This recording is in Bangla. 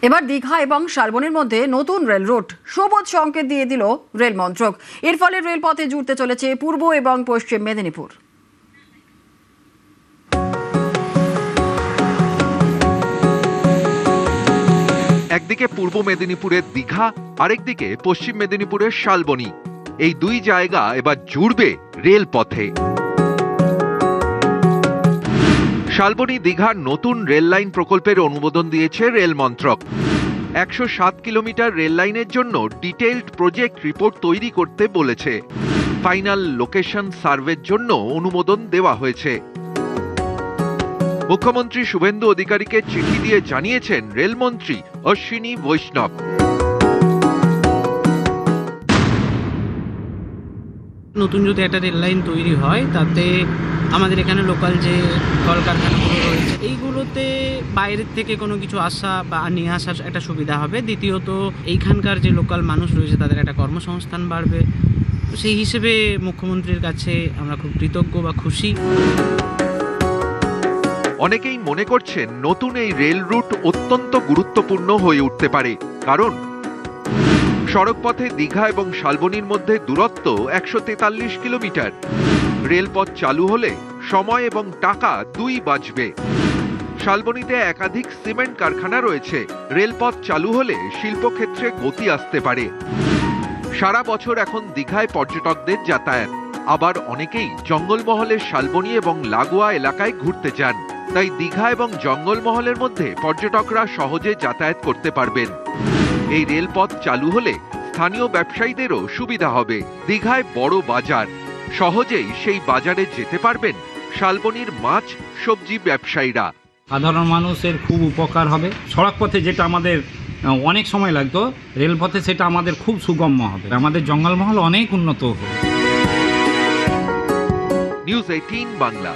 এবার দীঘা এবং শালবনীর মধ্যে নতুন রেল রুট সবুজ সংকেত দিয়ে দিল রেল মন্ত্রক। এর ফলে রেলপথে জুড়তে চলেছে পূর্ব এবং পশ্চিম মেদিনীপুর। একদিকে পূর্ব মেদিনীপুরের দীঘা, আরেকদিকে পশ্চিম মেদিনীপুরের শালবনী। এই দুই জায়গা এবার জুড়বে রেলপথে। শালবনী দীঘার নতুন রেল লাইন প্রকল্পের অনুমোদন দিয়েছে রেল মন্ত্রক। 107 কিলোমিটার রেল লাইনের জন্য ডিটেইলড প্রজেক্ট রিপোর্ট তৈরি করতে বলেছে। ফাইনাল লোকেশন সার্ভের জন্য অনুমোদন দেওয়া হয়েছে। মুখ্যমন্ত্রী শুভেন্দু অধিকারীকে চিঠি দিয়ে জানিয়েছেন রেলমন্ত্রী অশ্বিনী বৈষ্ণব। নতুন যদি একটা রেল লাইন তৈরি হয় তাতে আমাদের এখানে লোকাল যে কলকারখানাগুলো রয়েছে এইগুলোতে বাইরের থেকে কোনো কিছু আসা বা নিয়ে আসার একটা সুবিধা হবে। দ্বিতীয়ত এইখানকার যে লোকাল মানুষ রয়েছে তাদের একটা কর্মসংস্থান বাড়বে। সেই হিসেবে মুখ্যমন্ত্রীর কাছে আমরা খুব কৃতজ্ঞ বা খুশি। অনেকেই মনে করছেন নতুন এই রেল রুট অত্যন্ত গুরুত্বপূর্ণ হয়ে উঠতে পারে, কারণ সড়কপথে দীঘা এবং শালবনীর মধ্যে দূরত্ব 143 কিলোমিটার। রেলপথ চালু হলে সময় এবং টাকা দুই বাঁচবে। শালবনীতে একাধিক সিমেন্ট কারখানা রয়েছে। রেলপথ চালু হলে শিল্পক্ষেত্রে গতি আসতে পারে। সারা বছর এখন দীঘায় পর্যটকদের যাতায়াত, আবার অনেকেই জঙ্গলমহলের শালবনী এবং লাগোয়া এলাকায় ঘুরতে যান। তাই দীঘা এবং জঙ্গলমহলের মধ্যে পর্যটকরা সহজে যাতায়াত করতে পারবেন। এই রেলপথ চালু হলে স্থানীয় ব্যবসায়ীদেরও সুবিধা হবে। দীঘায় বড় বাজার, সহজেই সেই বাজারে যেতে পারবেন শালবনীর মাছ সবজি ব্যবসায়ীরা। সাধারণ মানুষের খুব উপকার হবে। সড়ক পথে যেটা আমাদের অনেক সময় লাগতো, রেলপথে সেটা আমাদের খুব সুগম্য হবে। আমাদের জঙ্গলমহল অনেক উন্নত হবে। নিউজ 18 বাংলা।